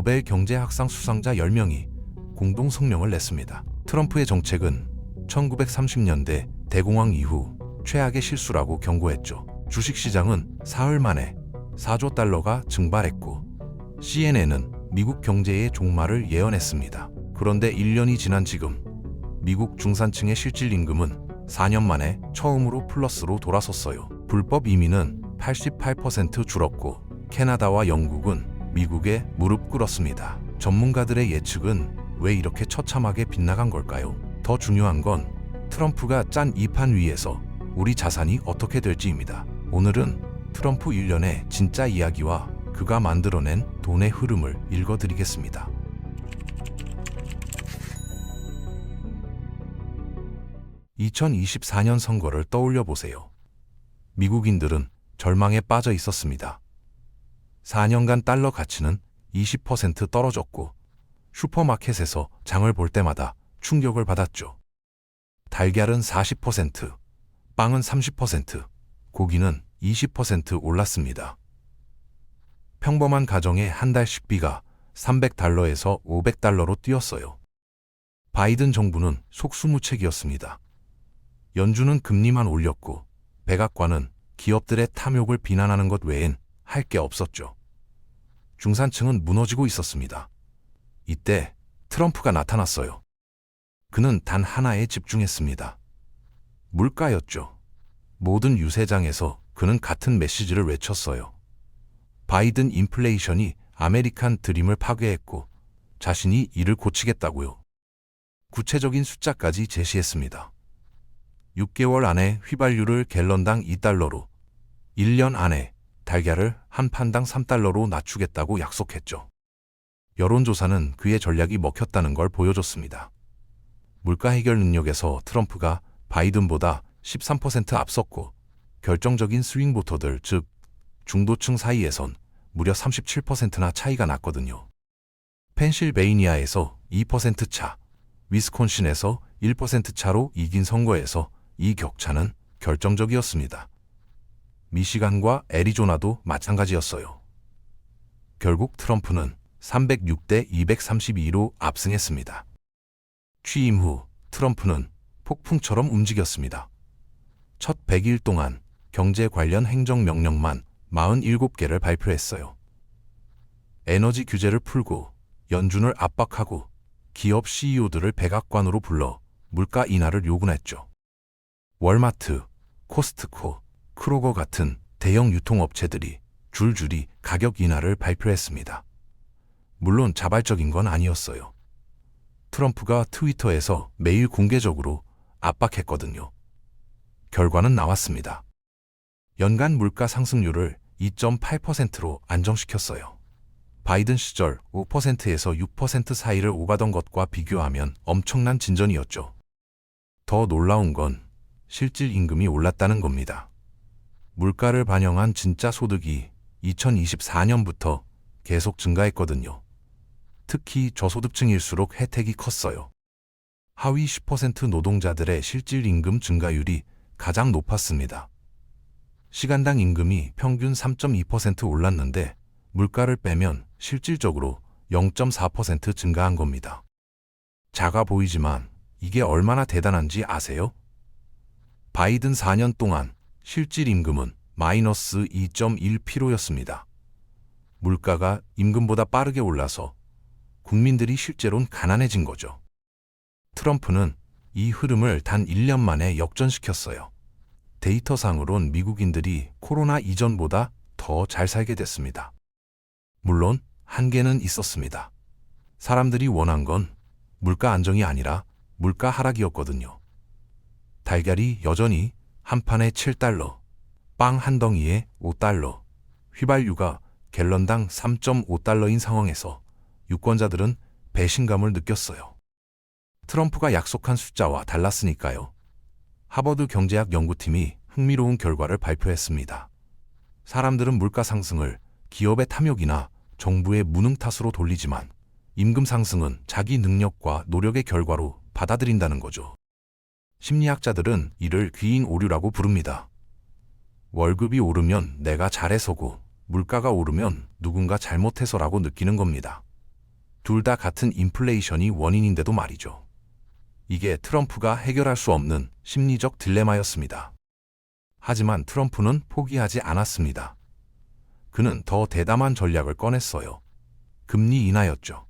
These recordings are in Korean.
노벨 경제학상 수상자 10명이 공동 성명을 냈습니다. 트럼프의 정책은 1930년대 대공황 이후 최악의 실수라고 경고했죠. 주식시장은 사흘 만에 4조 달러가 증발했고 CNN은 미국 경제의 종말을 예언했습니다. 그런데 1년이 지난 지금 미국 중산층의 실질 임금은 4년 만에 처음으로 플러스로 돌아섰어요. 불법 이민은 88% 줄었고 캐나다와 영국은 미국에 무릎 꿇었습니다. 전문가들의 예측은 왜 이렇게 처참하게 빗나간 걸까요? 더 중요한 건 트럼프가 짠 이 판 위에서 우리 자산이 어떻게 될지입니다. 오늘은 트럼프 일련의 진짜 이야기와 그가 만들어낸 돈의 흐름을 읽어드리겠습니다. (2024년) 선거를 떠올려 보세요. 미국인들은 절망에 빠져 있었습니다. 4년간 달러 가치는 20% 떨어졌고 슈퍼마켓에서 장을 볼 때마다 충격을 받았죠. 달걀은 40%, 빵은 30%, 고기는 20% 올랐습니다. 평범한 가정의 한 달 식비가 $300에서 $500로 뛰었어요. 바이든 정부는 속수무책이었습니다. 연준은 금리만 올렸고 백악관은 기업들의 탐욕을 비난하는 것 외엔 할 게 없었죠. 중산층은 무너지고 있었습니다. 이때 트럼프가 나타났어요. 그는 단 하나에 집중했습니다. 물가였죠. 모든 유세장에서 그는 같은 메시지를 외쳤어요. 바이든 인플레이션이 아메리칸 드림을 파괴했고 자신이 이를 고치겠다고요. 구체적인 숫자까지 제시했습니다. 6개월 안에 휘발유를 갤런당 $2로, 1년 안에 달걀을 한 판당 $3로 낮추겠다고 약속했죠. 여론조사는 그의 전략이 먹혔다는 걸 보여줬습니다. 물가 해결 능력에서 트럼프가 바이든보다 13% 앞섰고 결정적인 스윙 보터들, 즉 중도층 사이에선 무려 37%나 차이가 났거든요. 펜실베이니아에서 2% 차, 위스콘신에서 1% 차로 이긴 선거에서 이 격차는 결정적이었습니다. 미시간과 애리조나도 마찬가지였어요. 결국 트럼프는 306대 232로 압승했습니다. 취임 후 트럼프는 폭풍처럼 움직였습니다. 첫 100일 동안 경제 관련 행정명령만 47개를 발표했어요. 에너지 규제를 풀고 연준을 압박하고 기업 CEO들을 백악관으로 불러 물가 인하를 요구했죠. 월마트, 코스트코, 크로거 같은 대형 유통업체들이 줄줄이 가격 인하를 발표했습니다. 물론 자발적인 건 아니었어요. 트럼프가 트위터에서 매일 공개적으로 압박했거든요. 결과는 나왔습니다. 연간 물가 상승률을 2.8%로 안정시켰어요. 바이든 시절 5%에서 6% 사이를 오가던 것과 비교하면 엄청난 진전이었죠. 더 놀라운 건 실질 임금이 올랐다는 겁니다. 물가를 반영한 진짜 소득이 2024년부터 계속 증가했거든요. 특히 저소득층일수록 혜택이 컸어요. 하위 10% 노동자들의 실질 임금 증가율이 가장 높았습니다. 시간당 임금이 평균 3.2% 올랐는데 물가를 빼면 실질적으로 0.4% 증가한 겁니다. 작아 보이지만 이게 얼마나 대단한지 아세요? 바이든 4년 동안 실질 임금은 마이너스 2.1%였습니다. 물가가 임금보다 빠르게 올라서 국민들이 실제로는 가난해진 거죠. 트럼프는 이 흐름을 단 1년 만에 역전시켰어요. 데이터상으론 미국인들이 코로나 이전보다 더 잘 살게 됐습니다. 물론 한계는 있었습니다. 사람들이 원한 건 물가 안정이 아니라 물가 하락이었거든요. 달걀이 여전히 한 판에 $7, 빵 한 덩이에 $5, 휘발유가 갤런당 $3.5인 상황에서 유권자들은 배신감을 느꼈어요. 트럼프가 약속한 숫자와 달랐으니까요. 하버드 경제학 연구팀이 흥미로운 결과를 발표했습니다. 사람들은 물가 상승을 기업의 탐욕이나 정부의 무능 탓으로 돌리지만 임금 상승은 자기 능력과 노력의 결과로 받아들인다는 거죠. 심리학자들은 이를 귀인 오류라고 부릅니다. 월급이 오르면 내가 잘해서고 물가가 오르면 누군가 잘못해서라고 느끼는 겁니다. 둘 다 같은 인플레이션이 원인인데도 말이죠. 이게 트럼프가 해결할 수 없는 심리적 딜레마였습니다. 하지만 트럼프는 포기하지 않았습니다. 그는 더 대담한 전략을 꺼냈어요. 금리 인하였죠.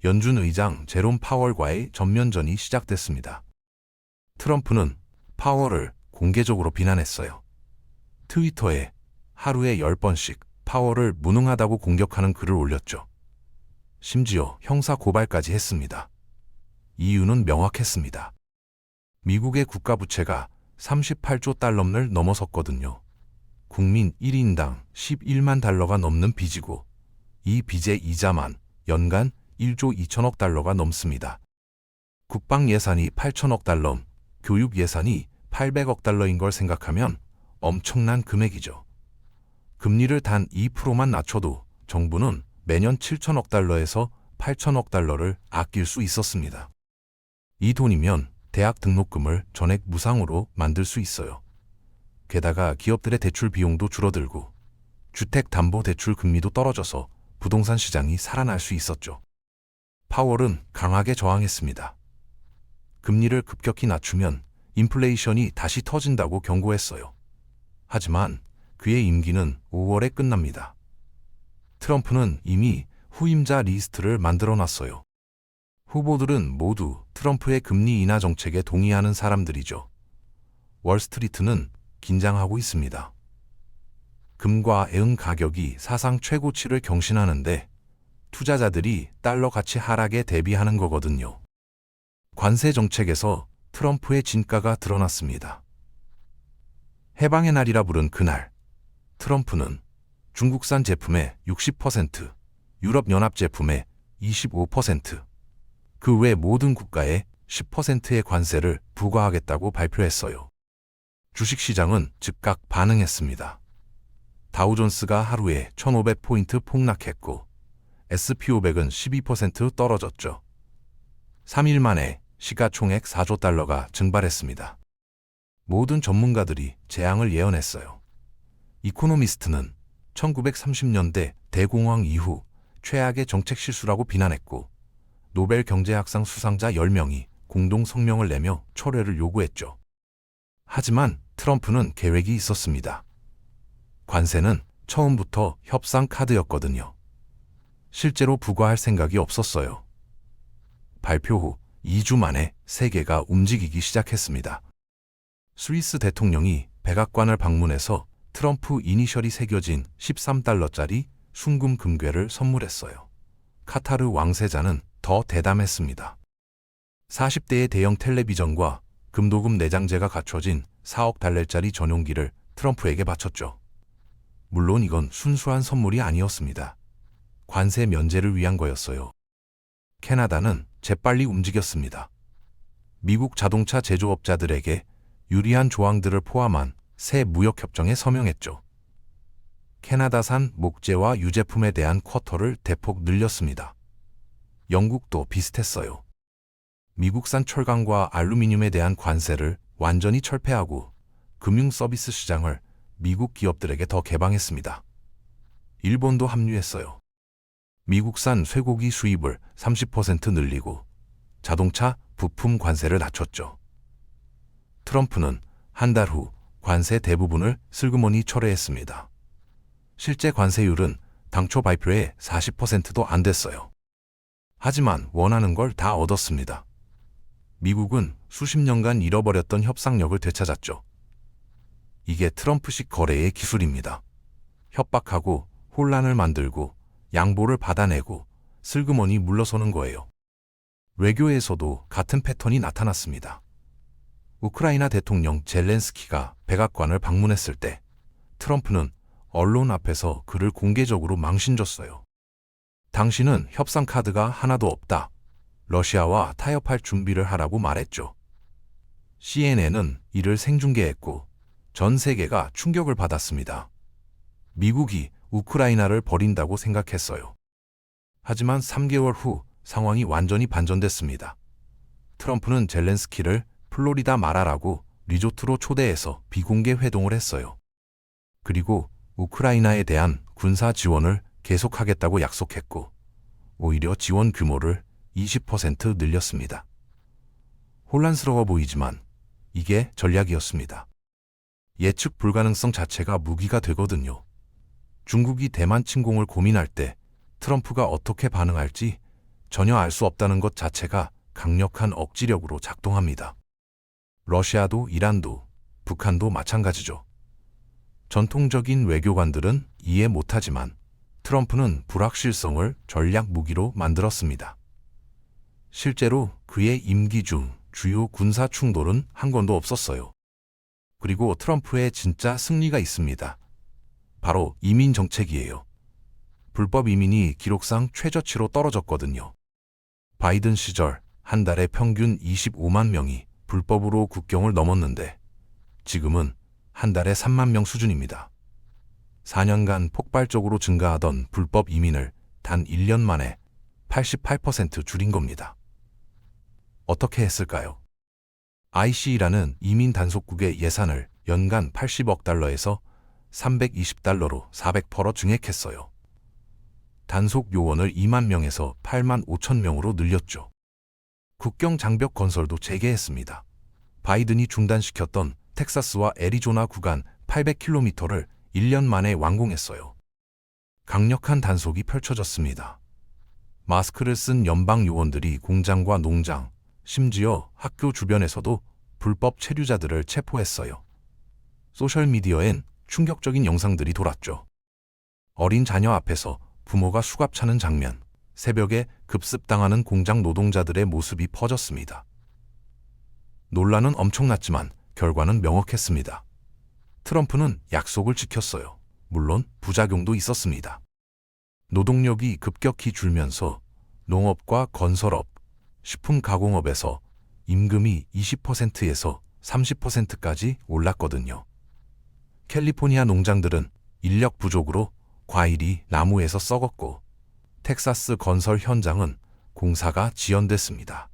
연준 의장 제롬 파월과의 전면전이 시작됐습니다. 트럼프는 파월을 공개적으로 비난했어요. 트위터에 하루에 10번씩 파월을 무능하다고 공격하는 글을 올렸죠. 심지어 형사 고발까지 했습니다. 이유는 명확했습니다. 미국의 국가부채가 38조 달러를 넘어섰거든요. 국민 1인당 11만 달러가 넘는 빚이고 이 빚의 이자만 연간 1조 2천억 달러가 넘습니다. 국방 예산이 8천억 달러, 교육 예산이 800억 달러인 걸 생각하면 엄청난 금액이죠. 금리를 단 2%만 낮춰도 정부는 매년 7천억 달러에서 8천억 달러를 아낄 수 있었습니다. 이 돈이면 대학 등록금을 전액 무상으로 만들 수 있어요. 게다가 기업들의 대출 비용도 줄어들고 주택담보대출 금리도 떨어져서 부동산 시장이 살아날 수 있었죠. 파월은 강하게 저항했습니다. 금리를 급격히 낮추면 인플레이션이 다시 터진다고 경고했어요. 하지만 그의 임기는 5월에 끝납니다. 트럼프는 이미 후임자 리스트를 만들어놨어요. 후보들은 모두 트럼프의 금리 인하 정책에 동의하는 사람들이죠. 월스트리트는 긴장하고 있습니다. 금과 응 가격이 사상 최고치를 경신하는데 투자자들이 달러 가치 하락에 대비하는 거거든요. 관세 정책에서 트럼프의 진가가 드러났습니다. 해방의 날이라 부른 그날, 트럼프는 중국산 제품의 60%, 유럽연합 제품의 25%, 그 외 모든 국가에 10%의 관세를 부과하겠다고 발표했어요. 주식시장은 즉각 반응했습니다. 다우존스가 하루에 1,500포인트 폭락했고 SP500은 12% 떨어졌죠. 3일 만에 시가총액 4조 달러가 증발했습니다. 모든 전문가들이 재앙을 예언했어요. 이코노미스트는 1930년대 대공황 이후 최악의 정책 실수라고 비난했고 노벨 경제학상 수상자 10명이 공동 성명을 내며 철회를 요구했죠. 하지만 트럼프는 계획이 있었습니다. 관세는 처음부터 협상 카드였거든요. 실제로 부과할 생각이 없었어요. 발표 후 2주 만에 세계가 움직이기 시작했습니다. 스위스 대통령이 백악관을 방문해서 트럼프 이니셜이 새겨진 13달러짜리 순금 금괴를 선물했어요. 카타르 왕세자는 더 대담했습니다. 40대의 대형 텔레비전과 금도금 내장재가 갖춰진 4억 달러짜리 전용기를 트럼프에게 바쳤죠. 물론 이건 순수한 선물이 아니었습니다. 관세 면제를 위한 거였어요. 캐나다는 재빨리 움직였습니다. 미국 자동차 제조업자들에게 유리한 조항들을 포함한 새 무역협정에 서명했죠. 캐나다산 목재와 유제품에 대한 쿼터를 대폭 늘렸습니다. 영국도 비슷했어요. 미국산 철강과 알루미늄에 대한 관세를 완전히 철폐하고 금융 서비스 시장을 미국 기업들에게 더 개방했습니다. 일본도 합류했어요. 미국산 쇠고기 수입을 30% 늘리고 자동차 부품 관세를 낮췄죠. 트럼프는 한 달 후 관세 대부분을 슬그머니 철회했습니다. 실제 관세율은 당초 발표의 40%도 안 됐어요. 하지만 원하는 걸 다 얻었습니다. 미국은 수십 년간 잃어버렸던 협상력을 되찾았죠. 이게 트럼프식 거래의 기술입니다. 협박하고 혼란을 만들고 양보를 받아내고 슬그머니 물러서는 거예요. 외교에서도 같은 패턴이 나타났습니다. 우크라이나 대통령 젤렌스키가 백악관을 방문했을 때 트럼프는 언론 앞에서 그를 공개적으로 망신줬어요. 당신은 협상 카드가 하나도 없다. 러시아와 타협할 준비를 하라고 말했죠. CNN은 이를 생중계했고 전 세계가 충격을 받았습니다. 미국이 우크라이나를 버린다고 생각했어요. 하지만 3개월 후 상황이 완전히 반전됐습니다. 트럼프는 젤렌스키를 플로리다 마라라고 리조트로 초대해서 비공개 회동을 했어요. 그리고 우크라이나에 대한 군사 지원을 계속하겠다고 약속했고 오히려 지원 규모를 20% 늘렸습니다. 혼란스러워 보이지만 이게 전략이었습니다. 예측 불가능성 자체가 무기가 되거든요. 중국이 대만 침공을 고민할 때 트럼프가 어떻게 반응할지 전혀 알 수 없다는 것 자체가 강력한 억지력으로 작동합니다. 러시아도 이란도 북한도 마찬가지죠. 전통적인 외교관들은 이해 못하지만 트럼프는 불확실성을 전략 무기로 만들었습니다. 실제로 그의 임기 중 주요 군사 충돌은 한 건도 없었어요. 그리고 트럼프의 진짜 승리가 있습니다. 바로 이민 정책이에요. 불법 이민이 기록상 최저치로 떨어졌거든요. 바이든 시절 한 달에 평균 25만 명이 불법으로 국경을 넘었는데 지금은 한 달에 3만 명 수준입니다. 4년간 폭발적으로 증가하던 불법 이민을 단 1년 만에 88% 줄인 겁니다. 어떻게 했을까요? ICE라는 이민 단속국의 예산을 연간 80억 달러에서 320달러로 400% 증액했어요. 단속 요원을 2만 명에서 8만 5천 명으로 늘렸죠. 국경 장벽 건설도 재개했습니다. 바이든이 중단시켰던 텍사스와 애리조나 구간 800km를 1년 만에 완공했어요. 강력한 단속이 펼쳐졌습니다. 마스크를 쓴 연방 요원들이 공장과 농장, 심지어 학교 주변에서도 불법 체류자들을 체포했어요. 소셜미디어엔 충격적인 영상들이 돌았죠. 어린 자녀 앞에서 부모가 수갑 차는 장면, 새벽에 급습당하는 공장 노동자들의 모습이 퍼졌습니다. 논란은 엄청났지만 결과는 명확했습니다. 트럼프는 약속을 지켰어요. 물론 부작용도 있었습니다. 노동력이 급격히 줄면서 농업과 건설업, 식품 가공업에서 임금이 20%에서 30%까지 올랐거든요. 캘리포니아 농장들은 인력 부족으로 과일이 나무에서 썩었고 텍사스 건설 현장은 공사가 지연됐습니다.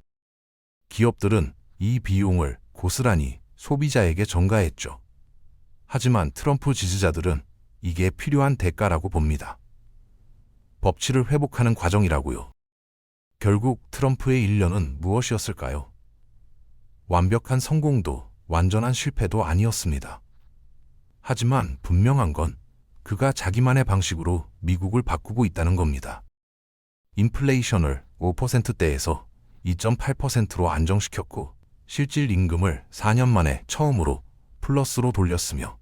기업들은 이 비용을 고스란히 소비자에게 전가했죠. 하지만 트럼프 지지자들은 이게 필요한 대가라고 봅니다. 법치를 회복하는 과정이라고요. 결국 트럼프의 1년은 무엇이었을까요? 완벽한 성공도 완전한 실패도 아니었습니다. 하지만 분명한 건 그가 자기만의 방식으로 미국을 바꾸고 있다는 겁니다. 인플레이션을 5%대에서 2.8%로 안정시켰고 실질 임금을 4년 만에 처음으로 플러스로 돌렸으며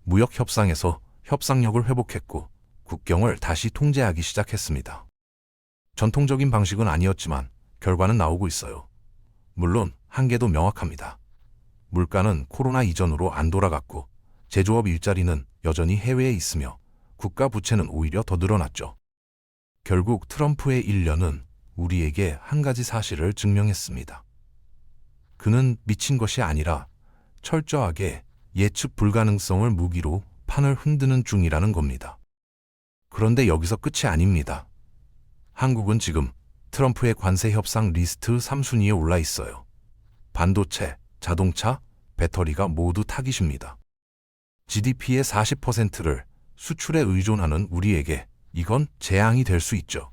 무역 협상에서 협상력을 회복했고 국경을 다시 통제하기 시작했습니다. 전통적인 방식은 아니었지만 결과는 나오고 있어요. 물론 한계도 명확합니다. 물가는 코로나 이전으로 안 돌아갔고 제조업 일자리는 여전히 해외에 있으며 국가 부채는 오히려 더 늘어났죠. 결국 트럼프의 1년은 우리에게 한 가지 사실을 증명했습니다. 그는 미친 것이 아니라 철저하게 예측 불가능성을 무기로 판을 흔드는 중이라는 겁니다. 그런데 여기서 끝이 아닙니다. 한국은 지금 트럼프의 관세 협상 리스트 3순위에 올라 있어요. 반도체, 자동차, 배터리가 모두 타깃입니다. GDP의 40%를 수출에 의존하는 우리에게 이건 재앙이 될 수 있죠.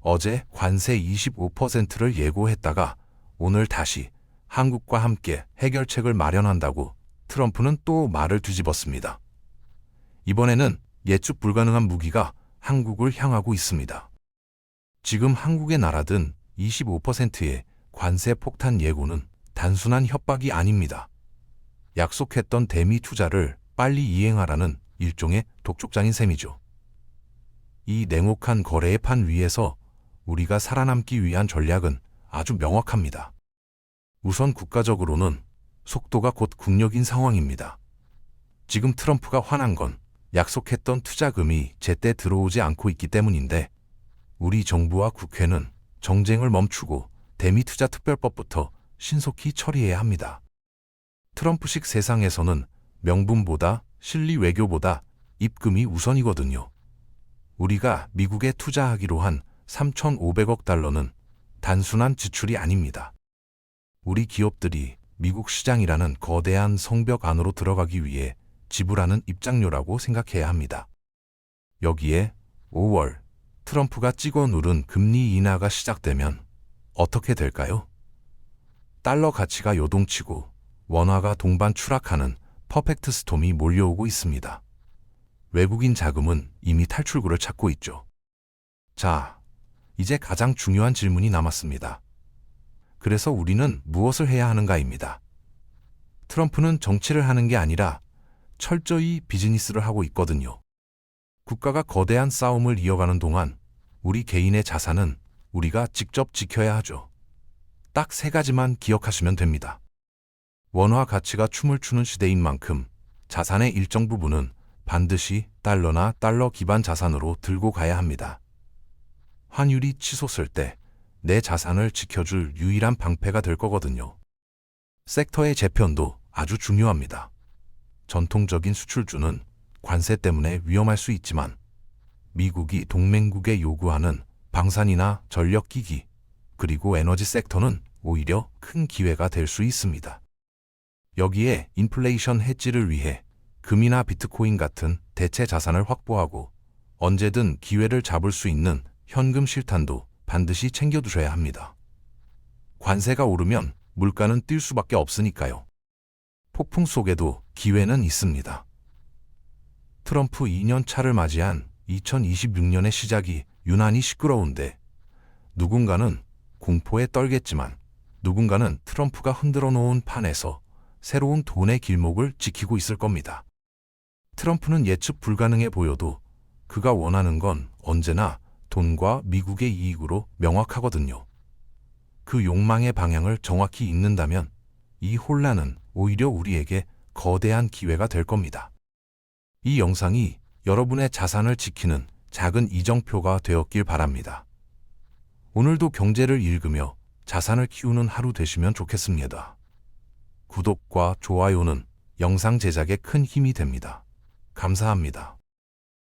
어제 관세 25%를 예고했다가 오늘 다시 한국과 함께 해결책을 마련한다고 트럼프는 또 말을 뒤집었습니다. 이번에는 예측 불가능한 무기가 한국을 향하고 있습니다. 지금 한국에 날아든 25%의 관세 폭탄 예고는 단순한 협박이 아닙니다. 약속했던 대미 투자를 빨리 이행하라는 일종의 독촉장인 셈이죠. 이 냉혹한 거래의 판 위에서 우리가 살아남기 위한 전략은 아주 명확합니다. 우선 국가적으로는 속도가 곧 국력인 상황입니다. 지금 트럼프가 화난 건 약속했던 투자금이 제때 들어오지 않고 있기 때문인데 우리 정부와 국회는 정쟁을 멈추고 대미 투자 특별법부터 신속히 처리해야 합니다. 트럼프식 세상에서는 명분보다 실리 외교보다 입금이 우선이거든요. 우리가 미국에 투자하기로 한 3,500억 달러는 단순한 지출이 아닙니다. 우리 기업들이 미국 시장이라는 거대한 성벽 안으로 들어가기 위해 지불하는 입장료라고 생각해야 합니다. 여기에 5월 트럼프가 찍어 누른 금리 인하가 시작되면 어떻게 될까요? 달러 가치가 요동치고 원화가 동반 추락하는 퍼펙트 스톰이 몰려오고 있습니다. 외국인 자금은 이미 탈출구를 찾고 있죠. 자, 이제 가장 중요한 질문이 남았습니다. 그래서 우리는 무엇을 해야 하는가입니다. 트럼프는 정치를 하는 게 아니라 철저히 비즈니스를 하고 있거든요. 국가가 거대한 싸움을 이어가는 동안 우리 개인의 자산은 우리가 직접 지켜야 하죠. 딱 세 가지만 기억하시면 됩니다. 원화 가치가 춤을 추는 시대인 만큼 자산의 일정 부분은 반드시 달러나 달러 기반 자산으로 들고 가야 합니다. 환율이 치솟을 때 내 자산을 지켜줄 유일한 방패가 될 거거든요. 섹터의 재편도 아주 중요합니다. 전통적인 수출주는 관세 때문에 위험할 수 있지만 미국이 동맹국에 요구하는 방산이나 전력기기, 그리고 에너지 섹터는 오히려 큰 기회가 될 수 있습니다. 여기에 인플레이션 해지를 위해 금이나 비트코인 같은 대체 자산을 확보하고 언제든 기회를 잡을 수 있는 현금 실탄도 반드시 챙겨두셔야 합니다. 관세가 오르면 물가는 뛸 수밖에 없으니까요. 폭풍 속에도 기회는 있습니다. 트럼프 2년 차를 맞이한 2026년의 시작이 유난히 시끄러운데 누군가는 공포에 떨겠지만 누군가는 트럼프가 흔들어 놓은 판에서 새로운 돈의 길목을 지키고 있을 겁니다. 트럼프는 예측 불가능해 보여도 그가 원하는 건 언제나 돈과 미국의 이익으로 명확하거든요. 그 욕망의 방향을 정확히 읽는다면 이 혼란은 오히려 우리에게 거대한 기회가 될 겁니다. 이 영상이 여러분의 자산을 지키는 작은 이정표가 되었길 바랍니다. 오늘도 경제를 읽으며 자산을 키우는 하루 되시면 좋겠습니다. 구독과 좋아요는 영상 제작에 큰 힘이 됩니다. 감사합니다.